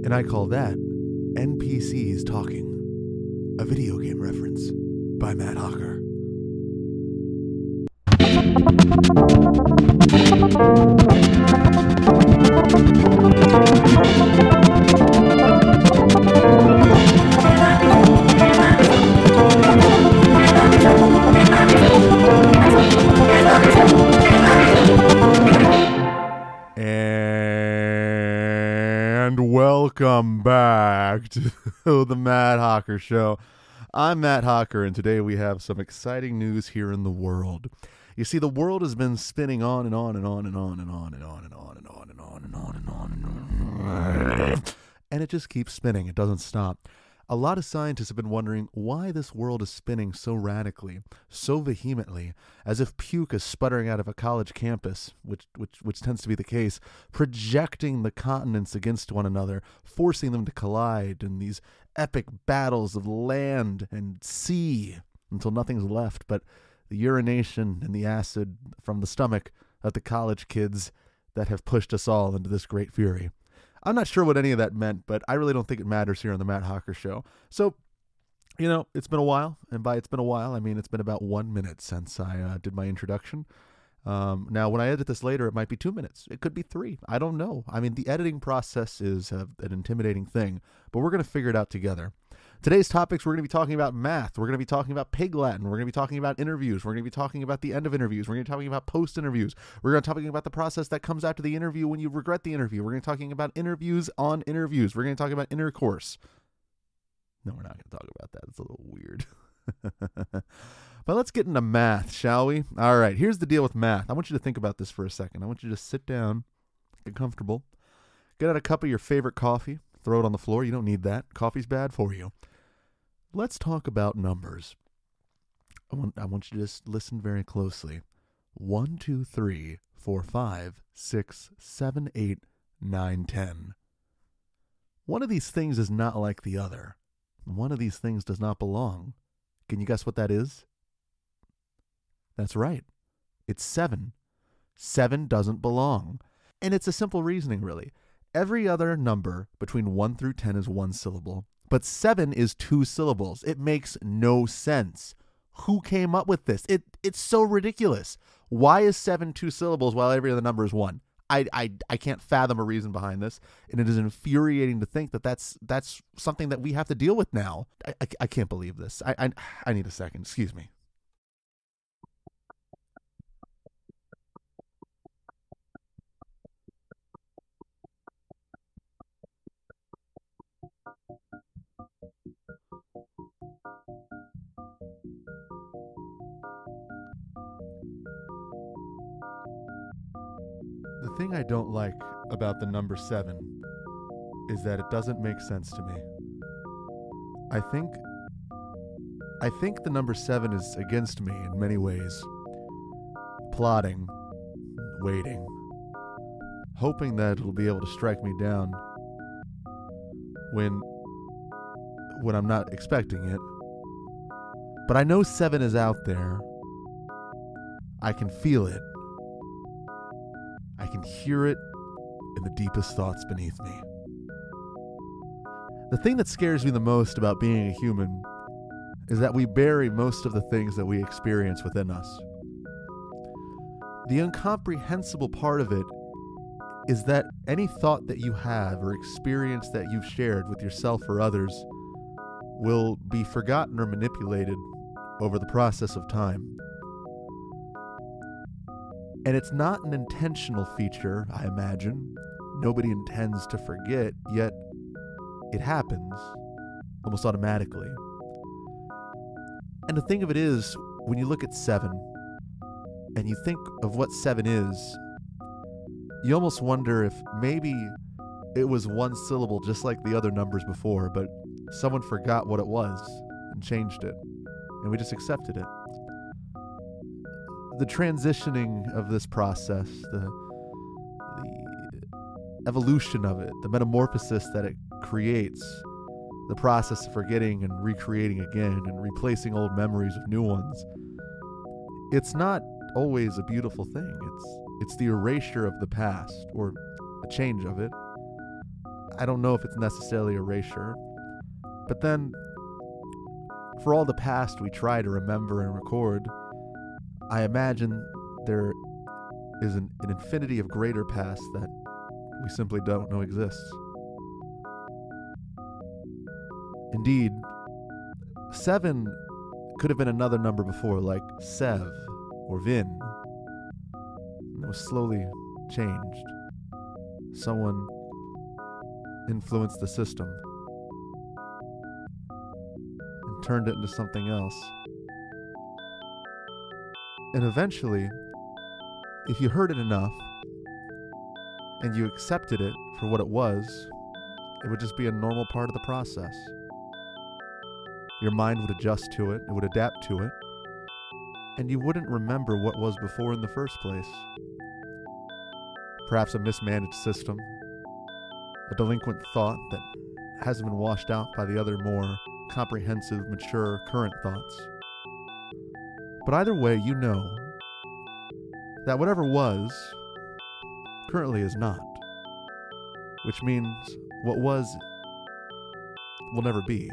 And I call that NPCs Talking, a video game reference by Matt Hawker. And welcome back to the Matt Hawker Show. I'm Matt Hawker, and today we have some exciting news here in the world. You see, the world has been spinning on and on and on and on and on and on and on and on and on and on and on and on, and it just keeps spinning. It doesn't stop. A lot of scientists have been wondering why this world is spinning so radically, so vehemently, as if puke is sputtering out of a college campus, which tends to be the case, projecting the continents against one another, forcing them to collide in these epic battles of land and sea until nothing's left but the urination and the acid from the stomach of the college kids that have pushed us all into this great fury. I'm not sure what any of that meant, but I really don't think it matters here on the Matt Hawker Show. So, you know, it's been a while, and by it's been a while, I mean it's been about 1 minute since I did my introduction. Now, when I edit this later, it might be 2 minutes. It could be 3. I don't know. I mean, the editing process is an intimidating thing, but we're going to figure it out together. Today's topics, we're going to be talking about math. We're going to be talking about Pig Latin. We're going to be talking about interviews. We're going to be talking about the end of interviews. We're going to be talking about post-interviews. We're going to be talking about the process that comes after the interview when you regret the interview. We're going to be talking about interviews on interviews. We're going to talk about intercourse. No, we're not going to talk about that. It's a little weird. But let's get into math, shall we? All right, here's the deal with math. I want you to think about this for a second. I want you to sit down, get comfortable, get out a cup of your favorite coffee, throw it on the floor. You don't need that. Coffee's bad for you. Let's talk about numbers. I want you to just listen very closely. 1, 2, 3, 4, 5, 6, 7, 8, 9, 10. One of these things is not like the other. One of these things does not belong. Can you guess what that is? That's right. It's 7. 7 doesn't belong. And it's a simple reasoning, really. Every other number between 1 through 10 is one syllable. But 7 is 2 syllables. It makes no sense. Who came up with this? It's so ridiculous. Why is 7 2 syllables while every other number is 1? I can't fathom a reason behind this, and it is infuriating to think that that's something that we have to deal with now. I can't believe this. I need a second. Excuse me. The thing I don't like about the number 7 is that it doesn't make sense to me. I think the number 7 is against me in many ways. Plotting, waiting, hoping that it'll be able to strike me down when I'm not expecting it. But I know 7 is out there. I can feel it. I can hear it in the deepest thoughts beneath me. The thing that scares me the most about being a human is that we bury most of the things that we experience within us. The incomprehensible part of it is that any thought that you have or experience that you've shared with yourself or others will be forgotten or manipulated over the process of time. And it's not an intentional feature, I imagine. Nobody intends to forget, yet it happens almost automatically. And the thing of it is, when you look at 7, and you think of what 7 is, you almost wonder if maybe it was one syllable just like the other numbers before, but someone forgot what it was and changed it, and we just accepted it. The transitioning of this process, the evolution of it, the metamorphosis that it creates, the process of forgetting and recreating again and replacing old memories with new ones, it's not always a beautiful thing. It's the erasure of the past, or a change of it. I don't know if it's necessarily erasure. But then, for all the past we try to remember and record, I imagine there is an infinity of greater past that we simply don't know exists. Indeed, 7 could have been another number before, like Sev or Vin. And it was slowly changed. Someone influenced the system and turned it into something else. And eventually, if you heard it enough and you accepted it for what it was, it would just be a normal part of the process. Your mind would adjust to it, it would adapt to it, and you wouldn't remember what was before in the first place. Perhaps a mismanaged system, a delinquent thought that hasn't been washed out by the other more comprehensive, mature, current thoughts. But either way, you know that whatever was, currently is not. Which means what was will never be.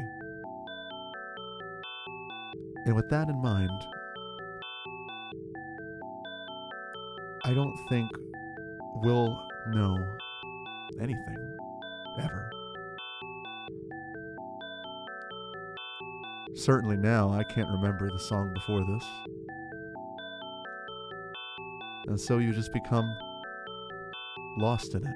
And with that in mind, I don't think we'll know anything, ever. Certainly now, I can't remember the song before this. And so you just become lost in it.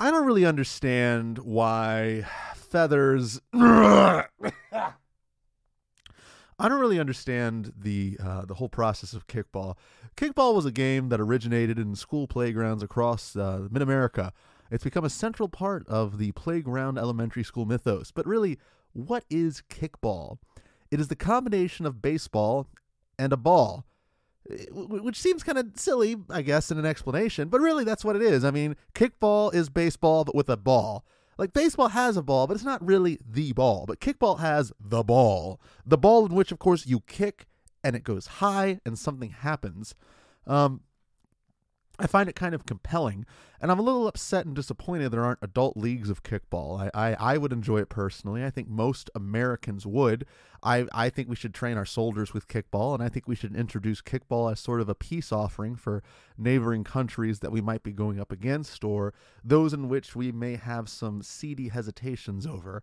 I don't really understand why feathers. I don't really understand the whole process of kickball. Kickball was a game that originated in school playgrounds across mid-America. It's become a central part of the playground elementary school mythos. But really, what is kickball? It is the combination of baseball and a ball, which seems kind of silly, I guess, in an explanation, but really that's what it is. I mean, kickball is baseball, but with a ball. Like, baseball has a ball, but it's not really the ball. But kickball has the ball. The ball in which, of course, you kick, and it goes high, and something happens. I find it kind of compelling, and I'm a little upset and disappointed there aren't adult leagues of kickball. I would enjoy it personally. I think most Americans would. I think we should train our soldiers with kickball, and I think we should introduce kickball as sort of a peace offering for neighboring countries that we might be going up against, or those in which we may have some seedy hesitations over.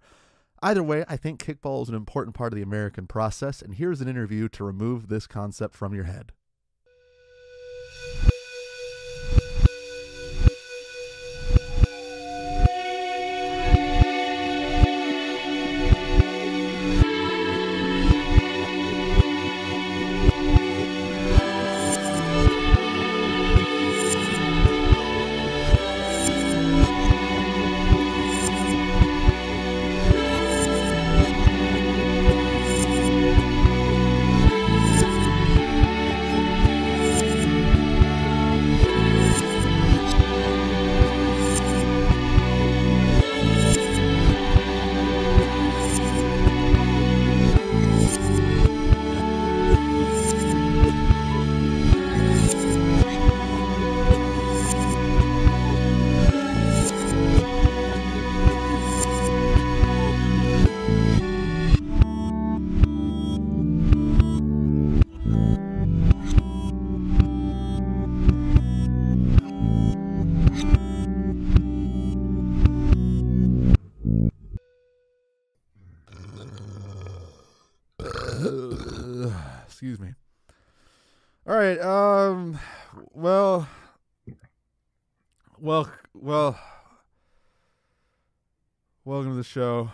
Either way, I think kickball is an important part of the American process, and here's an interview to remove this concept from your head. Excuse me. All right. Well. Welcome to the show.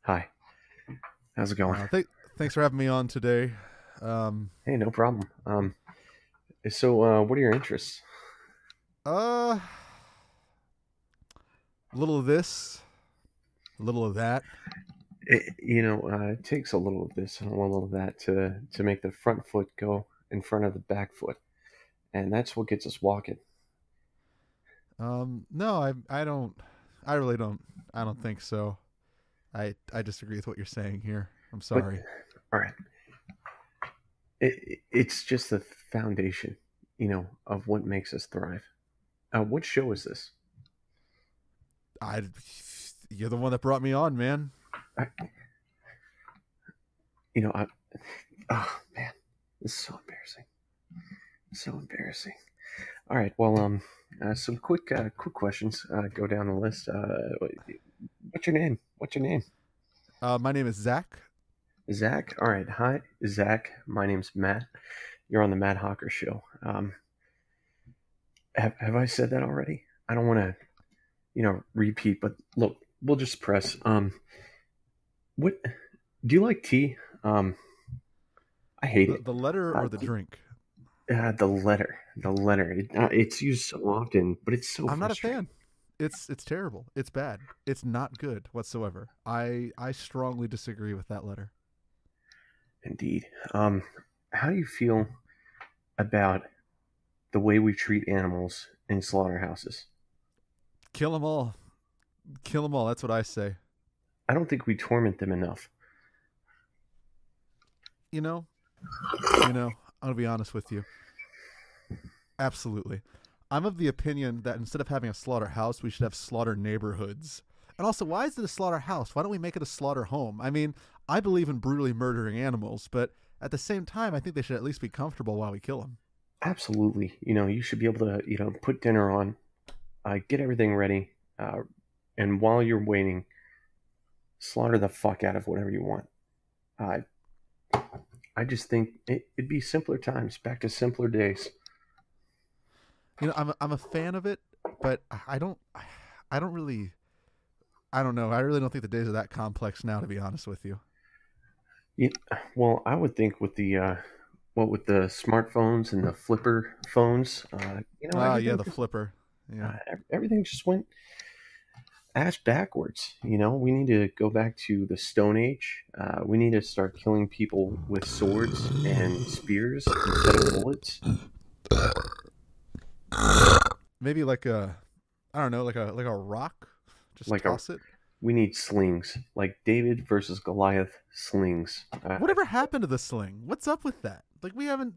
Hi. How's it going? Thanks for having me on today. Hey, no problem. So what are your interests? A little of this, a little of that. It takes a little of this and a little of that to make the front foot go in front of the back foot, and that's what gets us walking. No, I don't. I really don't. I don't think so. I disagree with what you're saying here. I'm But sorry. all right, it's just the foundation, of what makes us thrive. What show is this? I. You're the one that brought me on, man. I, you know, I, oh man, this is so embarrassing. So embarrassing. All right, well, some quick questions. Go down the list. What's your name? What's your name? My name is Zach. Zach. All right. Hi, Zach. My name's Matt. You're on the Matt Hawker Show. Have I said that already? I don't want to, repeat. But look, we'll just press. What do you like tea? I hate it. The letter or the drink? The letter. The letter. It's used so often, but it's so I'm not a frustrating. fan. It's terrible. It's bad. It's not good whatsoever. I strongly disagree with that letter. Indeed. How do you feel about the way we treat animals in slaughterhouses? Kill them all. Kill them all. That's what I say. I don't think we torment them enough. You know, I'm gonna be honest with you. Absolutely. I'm of the opinion that instead of having a slaughterhouse, we should have slaughter neighborhoods. And also, why is it a slaughterhouse? Why don't we make it a slaughter home? I mean, I believe in brutally murdering animals, but at the same time, I think they should at least be comfortable while we kill them. Absolutely. You should be able to, put dinner on, get everything ready, and while you're waiting, slaughter the fuck out of whatever you want. Uh, I just think it'd be simpler times, back to simpler days. I'm a fan of it, but I don't really I don't know. I really don't think the days are that complex now, to be honest with you. Yeah, well, I would think with with the smartphones and the flipper phones, Ah, yeah, everything the just flipper. Yeah, everything just went ass backwards. We need to go back to the Stone Age. We need to start killing people with swords and spears instead of bullets. maybe like a I don't know, like a rock. Just Like a toss it. We need slings, like David versus Goliath slings. Whatever happened to the sling? What's up with that? Like we haven't.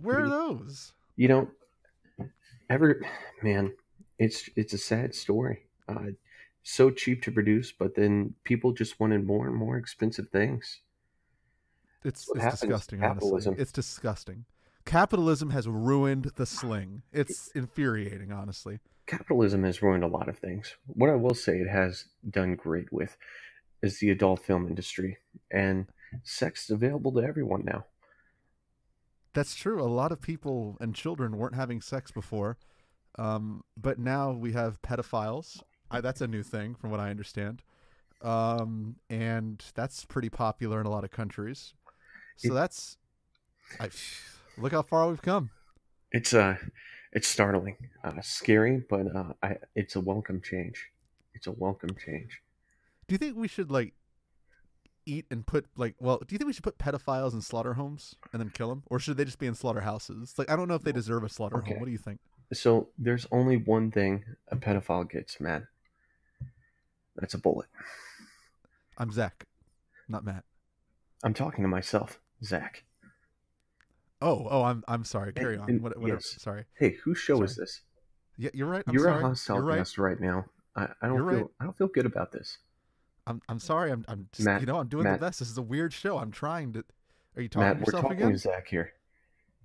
Where are those? You don't ever, man. It's a sad story. So cheap to produce, but then people just wanted more and more expensive things. That's what It's happens to disgusting. Honestly, capitalism. it's disgusting. Capitalism has ruined the sling. It's infuriating, honestly. Capitalism has ruined a lot of things. What I will say it has done great with is the adult film industry, and sex is available to everyone now. That's true. A lot of people and children weren't having sex before, but now we have pedophiles. That's a new thing, from what I understand, and that's pretty popular in a lot of countries. So It, that's I, look how far we've come. it's it's startling, scary, but it's a welcome change. It's a welcome change. Do you think we should like eat and put like? Well, do you think we should put pedophiles in slaughter homes and then kill them, or should they just be in slaughterhouses? Like, I don't know if they deserve a slaughter home. Okay, What do you think? so there's only one thing a pedophile gets, man. That's a bullet. I'm Zach, not Matt. I'm talking to myself, Zach. I'm sorry. Carry on. And Whatever. yes. Sorry. Hey, whose show is Sorry. this? Yeah, you're right. I'm You're a sorry. hostile You're right. guest right now. You're right. I don't feel good about this. I'm sorry. I'm just Matt, I'm doing the Matt, best. This is a weird show. I'm trying to. Are you talking Matt, to we're yourself talking to again? Zach here.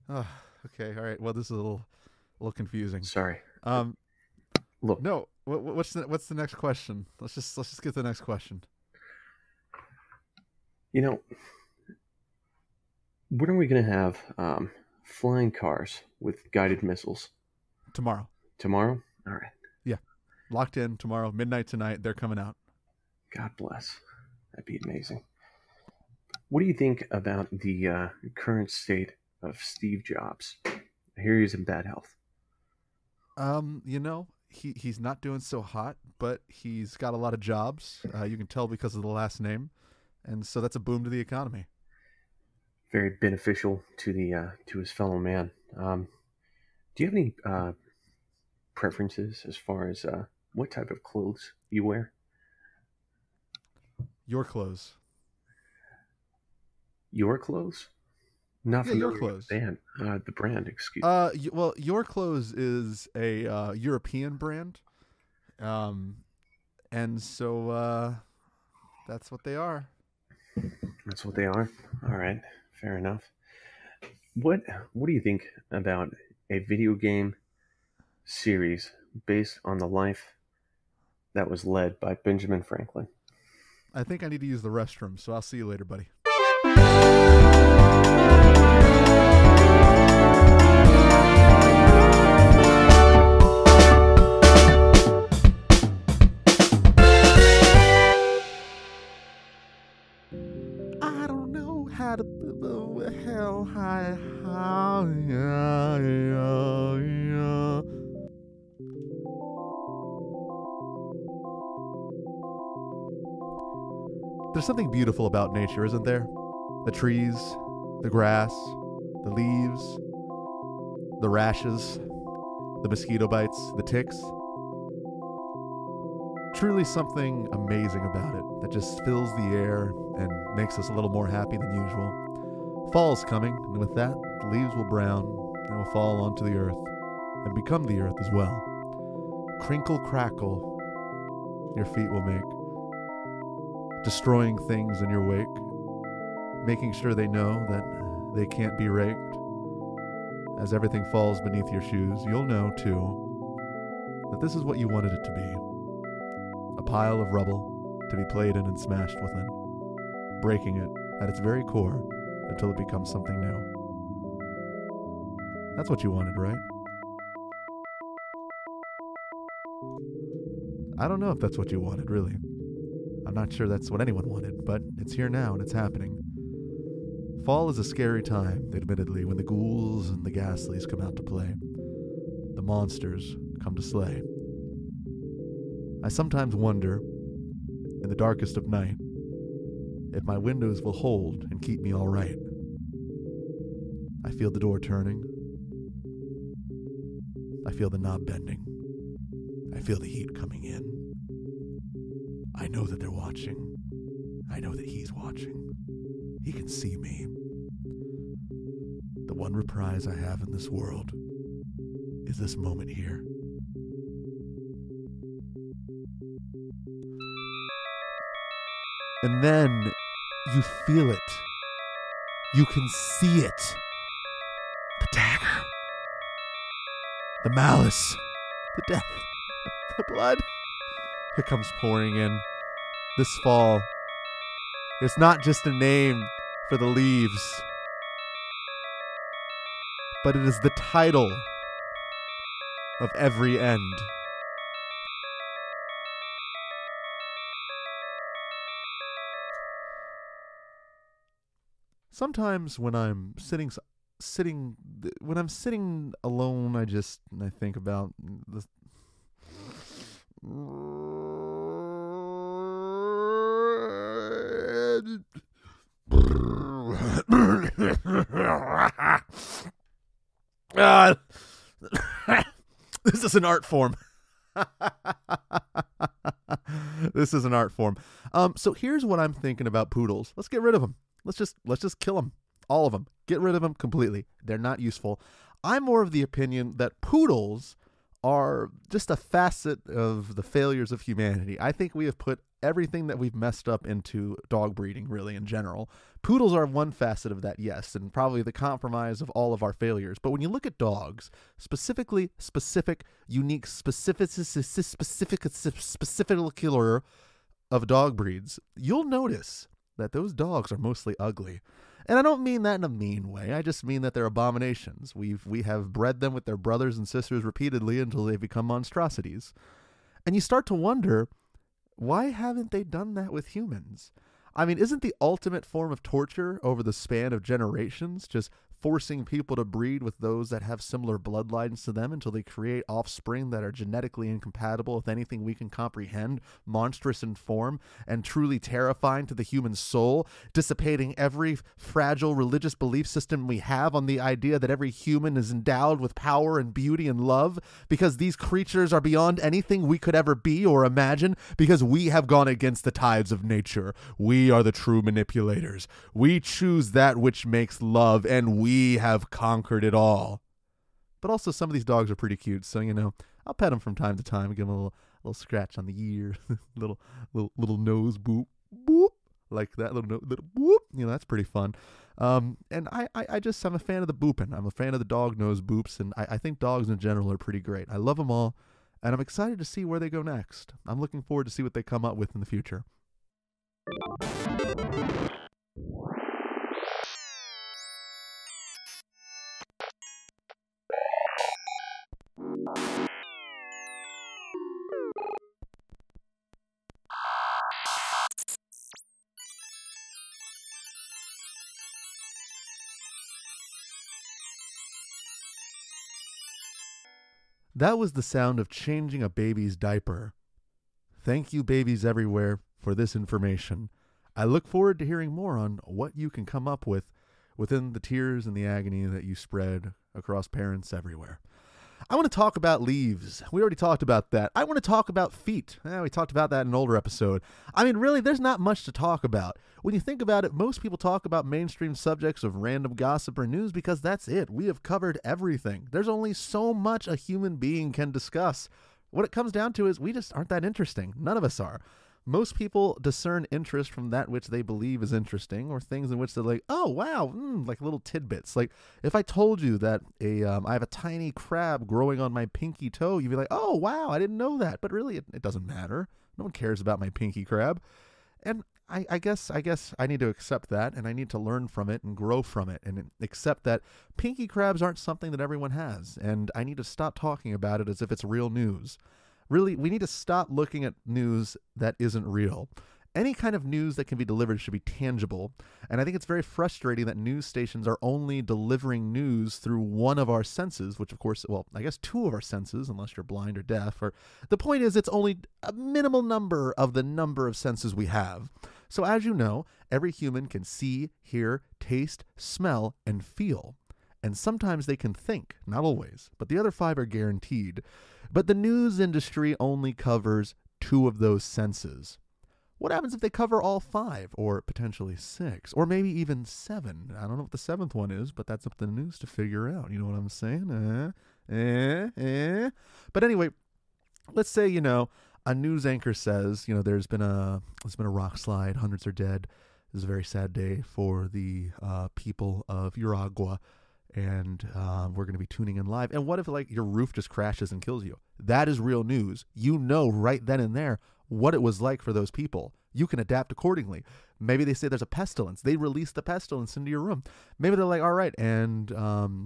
Oh, okay. All right. Well, this is a little confusing. Sorry. Um, Look, no. What's the next question? Let's just get to the next question. you know, when are we going to have flying cars with guided missiles? Tomorrow. Tomorrow? All right. Yeah. Locked in tomorrow, midnight tonight. They're coming out. God bless. That'd be amazing. What do you think about the current state of Steve Jobs? I hear he's in bad health. He's not doing so hot, but he's got a lot of jobs. You can tell because of the last name, and so that's a boom to the economy. Very beneficial to his fellow man. Do you have any preferences as far as what type of clothes you wear? Your clothes. Your clothes? Not Yeah, your familiar with clothes. the brand. Excuse. Well, Your Clothes is a European brand, um, and so that's what they are. That's what they are. All right, fair enough. What What do you think about a video game series based on the life that was led by Benjamin Franklin? I think I need to use the restroom, so I'll see you later, buddy. I don't know how to hell high how yeah. There's something beautiful about nature, isn't there? The trees, the grass, the leaves, the rashes, the mosquito bites, the ticks. Truly something amazing about it that just fills the air and makes us a little more happy than usual. Fall's coming, and with that, the leaves will brown and will fall onto the earth and become the earth as well. Crinkle crackle, your feet will make, destroying things in your wake, making sure they know that they can't be raked. As everything falls beneath your shoes, you'll know, too, that this is what you wanted it to be. A pile of rubble to be played in and smashed within, breaking it at its very core until it becomes something new. That's what you wanted, right? I don't know if that's what you wanted, really. I'm not sure that's what anyone wanted, but it's here now and it's happening. Fall is a scary time, admittedly, when the ghouls and the ghastlies come out to play. The monsters come to slay. I sometimes wonder, in the darkest of night, if my windows will hold and keep me all right. I feel the door turning. I feel the knob bending. I feel the heat coming in. I know that they're watching. I know that he's watching. He can see me. The one reprise I have in this world is this moment here. And then you feel it. You can see it. The dagger. The malice. The death. The blood. It comes pouring in. This fall. It's not just a name for the leaves, but it is the title of every end. Sometimes when I'm sitting alone, I think about the this is an art form. This is an art form. So here's what I'm thinking about poodles. Let's get rid of them. Let's just kill them. All of them. Get rid of them completely. They're not useful. I'm more of the opinion that poodles are just a facet of the failures of humanity. I think we have put everything that we've messed up into dog breeding, really, in general. Poodles are one facet of that, yes, and probably the compromise of all of our failures. But when you look at dogs, specific, unique, specific killer of dog breeds, you'll notice that those dogs are mostly ugly. And I don't mean that in a mean way. I just mean that they're abominations. We have bred them with their brothers and sisters repeatedly until they become monstrosities. And you start to wonder, why haven't they done that with humans? I mean, isn't the ultimate form of torture over the span of generations just forcing people to breed with those that have similar bloodlines to them until they create offspring that are genetically incompatible with anything we can comprehend, monstrous in form, and truly terrifying to the human soul, dissipating every fragile religious belief system we have on the idea that every human is endowed with power and beauty and love, because these creatures are beyond anything we could ever be or imagine, because we have gone against the tides of nature. We are the true manipulators. We choose that which makes love, and we have conquered it all. But also, some of these dogs are pretty cute, so, I'll pet them from time to time, give them a little scratch on the ear, little nose boop, boop, like that, little boop, that's pretty fun. And I'm a fan of the booping. I'm a fan of the dog nose boops, and I think dogs in general are pretty great. I love them all, and I'm excited to see where they go next. I'm looking forward to see what they come up with in the future. That was the sound of changing a baby's diaper. Thank you, babies everywhere, for this information. I look forward to hearing more on what you can come up with within the tears and the agony that you spread across parents everywhere. I want to talk about leaves. We already talked about that. I want to talk about feet. We talked about that in an older episode. I mean, really, there's not much to talk about. When you think about it, most people talk about mainstream subjects of random gossip or news because that's it. We have covered everything. There's only so much a human being can discuss. What it comes down to is we just aren't that interesting. None of us are. Most people discern interest from that which they believe is interesting, or things in which they're like, oh, wow, like little tidbits. Like, if I told you that I have a tiny crab growing on my pinky toe, you'd be like, oh, wow, I didn't know that. But really, it doesn't matter. No one cares about my pinky crab. And I guess I need to accept that, and I need to learn from it and grow from it, and accept that pinky crabs aren't something that everyone has, and I need to stop talking about it as if it's real news. Really, we need to stop looking at news that isn't real. Any kind of news that can be delivered should be tangible, and I think it's very frustrating that news stations are only delivering news through one of our senses, which of course, well, I guess two of our senses, unless you're blind or deaf, or the point is it's only a minimal number of the number of senses we have. So as you know, every human can see, hear, taste, smell, and feel. And sometimes they can think, not always, but the other five are guaranteed. But the news industry only covers two of those senses. What happens if they cover all five, or potentially six, or maybe even seven? I don't know what the seventh one is, but that's up to the news to figure out. You know what I'm saying? But anyway, let's say, a news anchor says, there's been a rock slide, hundreds are dead. This is a very sad day for the people of Uruguay. And we're going to be tuning in live. And what if, your roof just crashes and kills you? That is real news. You know right then and there what it was like for those people. You can adapt accordingly. Maybe they say there's a pestilence. They release the pestilence into your room. Maybe they're like, all right, and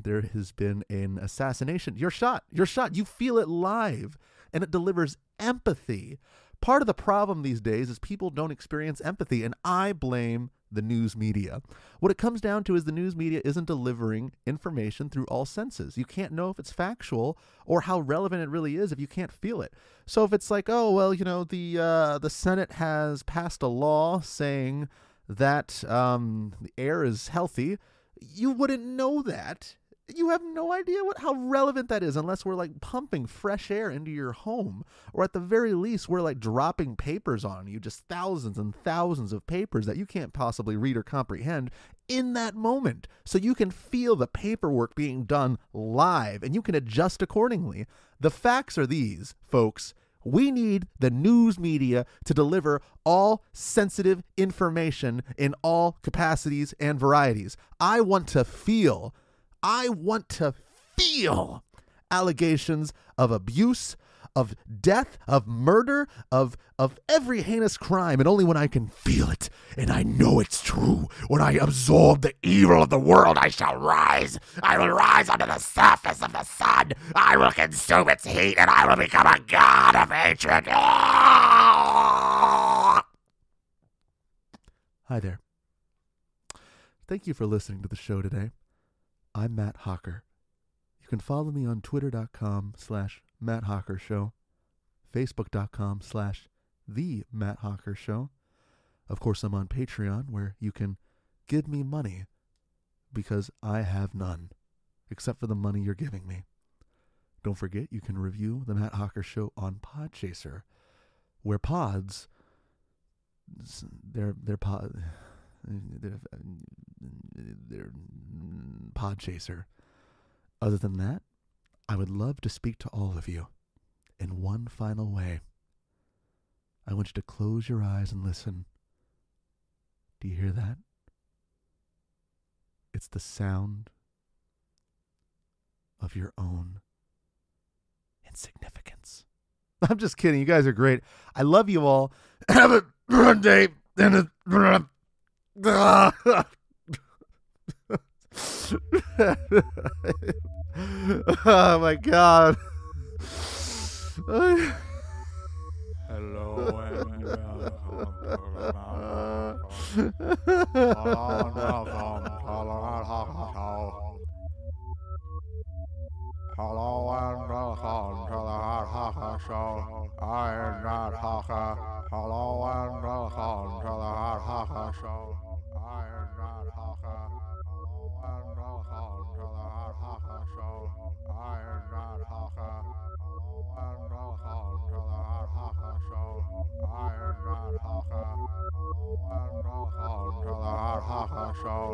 there has been an assassination. You're shot. You're shot. You feel it live. And it delivers empathy. Part of the problem these days is people don't experience empathy, and I blame the news media. What it comes down to is the news media isn't delivering information through all senses. You can't know if it's factual or how relevant it really is if you can't feel it. So if it's like, oh, well, the Senate has passed a law saying that the air is healthy, you wouldn't know that. You have no idea how relevant that is unless we're pumping fresh air into your home, or at the very least we're dropping papers on you, just thousands and thousands of papers that you can't possibly read or comprehend in that moment, so you can feel the paperwork being done live and you can adjust accordingly. The facts are these, folks. We need the news media to deliver all sensitive information in all capacities and varieties. I want to feel allegations of abuse, of death, of murder, of every heinous crime, and only when I can feel it, and I know it's true. When I absorb the evil of the world, I shall rise. I will rise onto the surface of the sun. I will consume its heat, and I will become a god of hatred. Hi there. Thank you for listening to the show today. I'm Matt Hawker. You can follow me on twitter.com/Matt Hawker Show, facebook.com/The Matt Hawker Show. Of course, I'm on Patreon, where you can give me money because I have none, except for the money you're giving me. Don't forget, you can review The Matt Hawker Show on Podchaser, where pods, they're Podchaser. Other than that, I would love to speak to all of you in one final way. I want you to close your eyes and listen. Do you hear that? It's the sound of your own insignificance. I'm just kidding. You guys are great. I love you all. Have a good day. And oh my God. Hello and Hello and welcome to the Hot Hawker Show. I am Matt Hawker. Hello and welcome to the Hot Hawker Show. I am Matt Hawker. Hello and welcome to the Hot Hawker Show. I am Matt Hawker. Hello and welcome to the Hot Hawker Show. I am Matt Hawker. Hello and welcome to the Hot Hawker Show.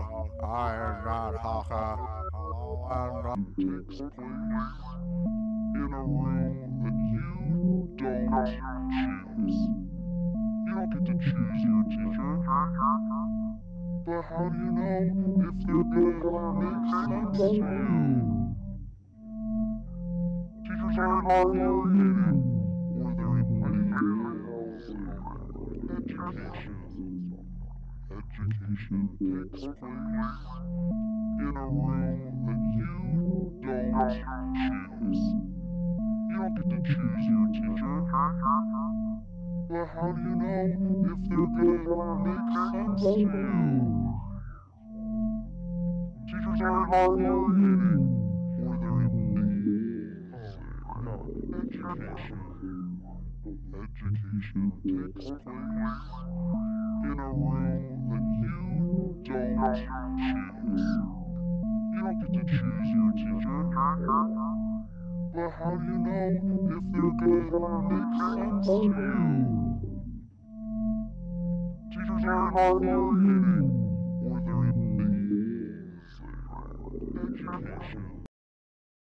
I am Matt Hawker. Hello and welcome. Takes place in a room that you don't choose. You don't get to choose your teacher. But how do you know if they're gonna make sense to you? Teachers aren't authoritative, or they're ideals. Education takes place in a room that you don't choose. You don't get to choose your teacher. But how do you know if they're gonna make sense to you? Teachers aren't authoritative, or they're amazing. Education takes place in a room that you don't choose. You don't get to choose your teacher. But how do you know if they're gonna make sense to you? Teachers aren't authoritative, or they're amazing. Education